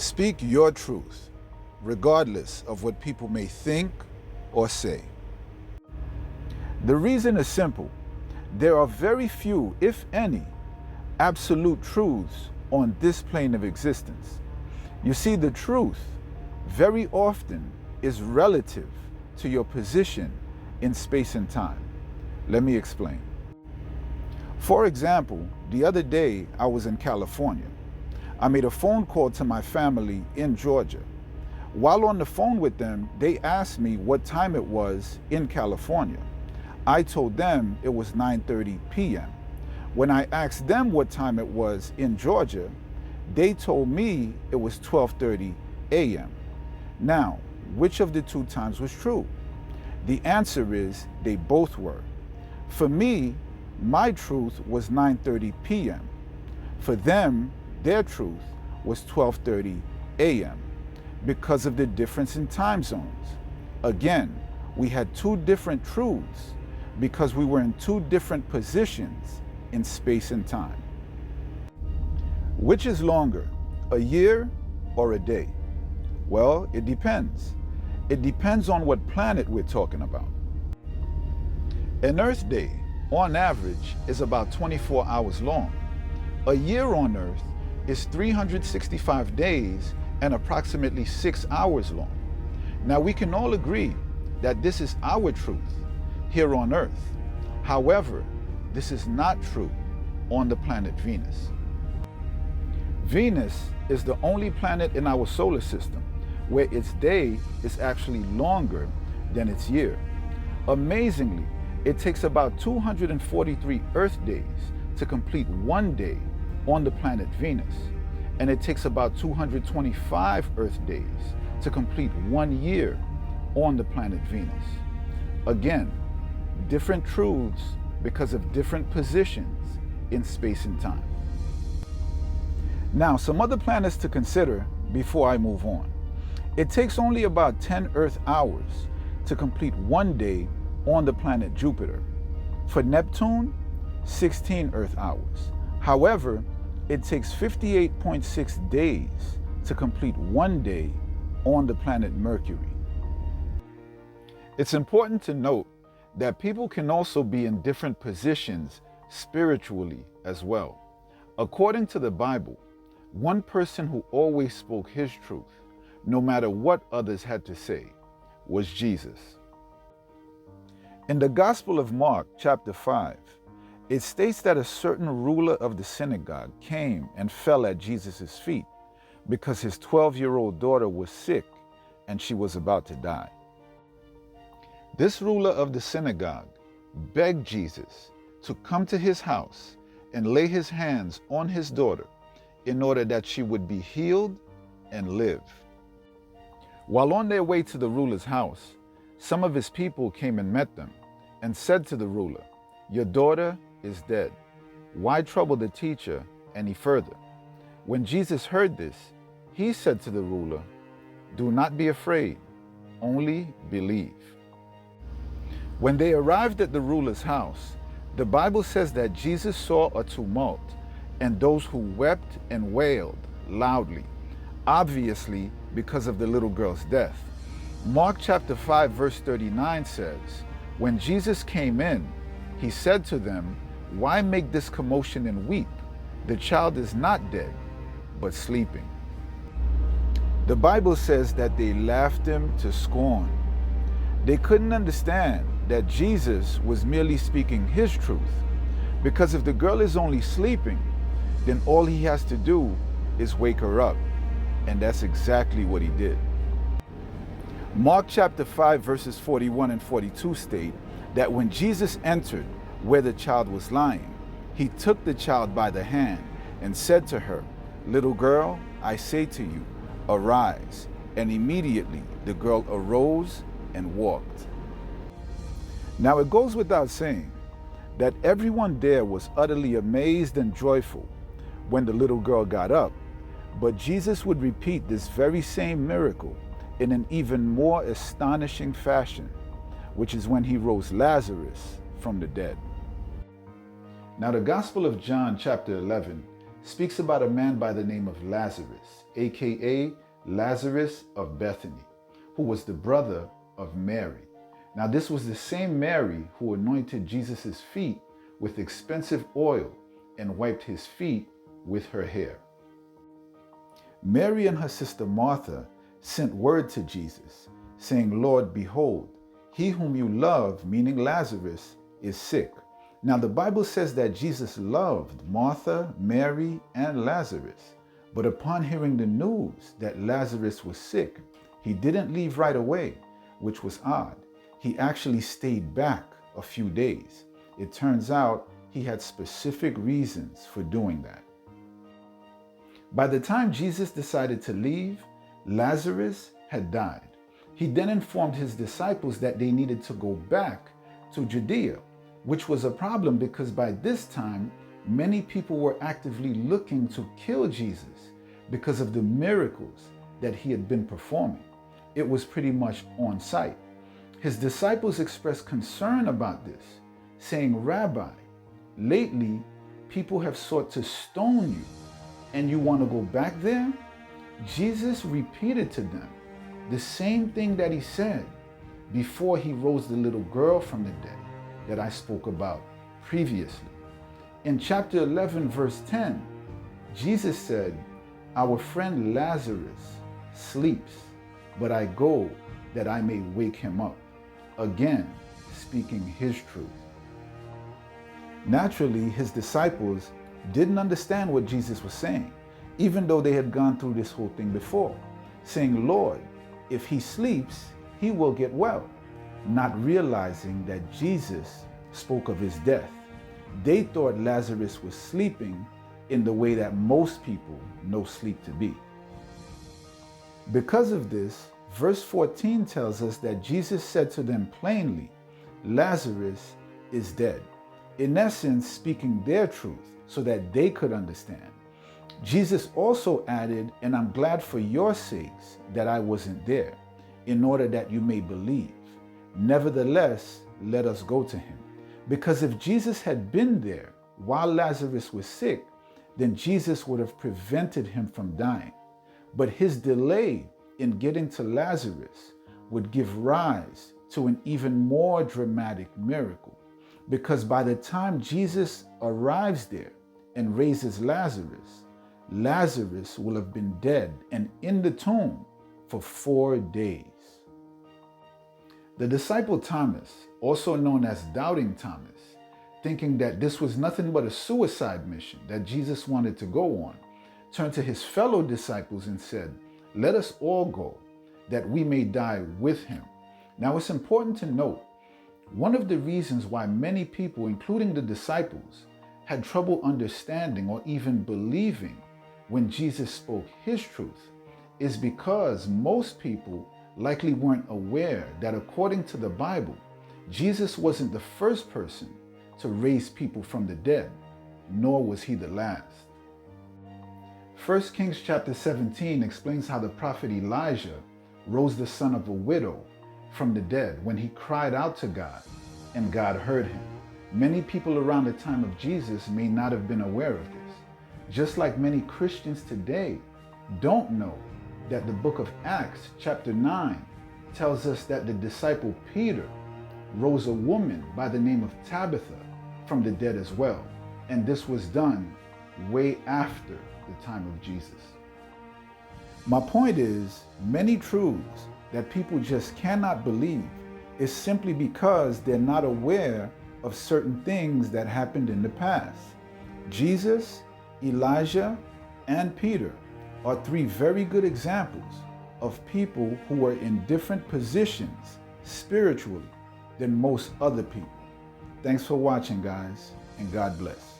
Speak your truth, regardless of what people may think or say. The reason is simple. There are very few, if any, absolute truths on this plane of existence. You see, the truth very often is relative to your position in space and time. Let me explain. For example, the other day I was in California. I made a phone call to my family in Georgia. While on the phone with them, they asked me what time it was in California. I told them it was 9:30 p.m. When I asked them what time it was in Georgia, they told me it was 12:30 a.m. Now, which of the two times was true? The answer is they both were. For me, my truth was 9:30 p.m. For them, their truth was 12:30 a.m. because of the difference in time zones. Again, we had two different truths because we were in two different positions in space and time. Which is longer, a year or a day? Well, it depends. It depends on what planet we're talking about. An Earth day, on average, is about 24 hours long. A year on Earth is 365 days and approximately 6 hours long. Now, we can all agree that this is our truth here on Earth. However, this is not true on the planet Venus. Venus is the only planet in our solar system where its day is actually longer than its year. Amazingly, it takes about 243 Earth days to complete one day on the planet Venus, and it takes about 225 Earth days to complete 1 year on the planet Venus. Again, different truths because of different positions in space and time. Now, some other planets to consider before I move on. It takes only about 10 Earth hours to complete 1 day on the planet Jupiter. For Neptune, 16 Earth hours. However, it takes 58.6 days to complete 1 day on the planet Mercury. It's important to note that people can also be in different positions spiritually as well. According to the Bible, one person who always spoke his truth, no matter what others had to say, was Jesus. In the Gospel of Mark, chapter 5, it states that a certain ruler of the synagogue came and fell at Jesus' feet because his 12-year-old daughter was sick and she was about to die. This ruler of the synagogue begged Jesus to come to his house and lay his hands on his daughter in order that she would be healed and live. While on their way to the ruler's house, some of his people came and met them and said to the ruler, "Your daughter is dead. Why trouble the teacher any further?" When Jesus heard this, he said to the ruler, "Do not be afraid, only believe." When they arrived at the ruler's house, the Bible says that Jesus saw a tumult and those who wept and wailed loudly, obviously because of the little girl's death. Mark chapter 5 verse 39 says, "When Jesus came in, he said to them, 'Why make this commotion and weep? The child is not dead, but sleeping.'" The Bible says that they laughed him to scorn. They couldn't understand that Jesus was merely speaking his truth, because if the girl is only sleeping, then all he has to do is wake her up, and that's exactly what he did. Mark chapter 5 verses 41 and 42 state that when Jesus entered where the child was lying, he took the child by the hand and said to her, "Little girl, I say to you, arise." And immediately the girl arose and walked. Now it goes without saying that everyone there was utterly amazed and joyful when the little girl got up, but Jesus would repeat this very same miracle in an even more astonishing fashion, which is when he rose Lazarus from the dead. Now the Gospel of John chapter 11 speaks about a man by the name of Lazarus, aka Lazarus of Bethany, who was the brother of Mary. Now, this was the same Mary who anointed Jesus' feet with expensive oil and wiped his feet with her hair. Mary and her sister Martha sent word to Jesus, saying, "Lord, behold, he whom you love," meaning Lazarus, "is sick." Now, the Bible says that Jesus loved Martha, Mary, and Lazarus. But upon hearing the news that Lazarus was sick, he didn't leave right away, which was odd. He actually stayed back a few days. It turns out he had specific reasons for doing that. By the time Jesus decided to leave, Lazarus had died. He then informed his disciples that they needed to go back to Judea, which was a problem because by this time, many people were actively looking to kill Jesus because of the miracles that he had been performing. It was pretty much on sight. His disciples expressed concern about this, saying, "Rabbi, lately people have sought to stone you, and you want to go back there?" Jesus repeated to them the same thing that he said before he rose the little girl from the dead that I spoke about previously. In chapter 11, verse 10, Jesus said, "Our friend Lazarus sleeps, but I go that I may wake him up." Again, speaking his truth. Naturally, his disciples didn't understand what Jesus was saying, even though they had gone through this whole thing before, saying, "Lord, if he sleeps, he will get well," not realizing that Jesus spoke of his death. They thought Lazarus was sleeping in the way that most people know sleep to be. Because of this, verse 14 tells us that Jesus said to them plainly, "Lazarus is dead," in essence speaking their truth so that they could understand. Jesus also added, "And I'm glad for your sakes that I wasn't there, in order that you may believe. Nevertheless, let us go to him." Because if Jesus had been there while Lazarus was sick, then Jesus would have prevented him from dying. But his delay in getting to Lazarus would give rise to an even more dramatic miracle. Because by the time Jesus arrives there and raises Lazarus, Lazarus will have been dead and in the tomb for 4 days. The disciple Thomas, also known as Doubting Thomas, thinking that this was nothing but a suicide mission that Jesus wanted to go on, turned to his fellow disciples and said, "Let us all go, that we may die with him." Now, it's important to note, one of the reasons why many people, including the disciples, had trouble understanding or even believing when Jesus spoke his truth is because most people likely weren't aware that according to the Bible, Jesus wasn't the first person to raise people from the dead, nor was he the last. 1 Kings chapter 17 explains how the prophet Elijah rose the son of a widow from the dead when he cried out to God, and God heard him. Many people around the time of Jesus may not have been aware of this, just like many Christians today don't know that the book of Acts chapter 9 tells us that the disciple Peter rose a woman by the name of Tabitha from the dead as well, and this was done way after the time of Jesus. My point is, many truths that people just cannot believe is simply because they're not aware of certain things that happened in the past. Jesus, Elijah, and Peter are 3 very good examples of people who were in different positions spiritually than most other people. Thanks for watching, guys, and God bless.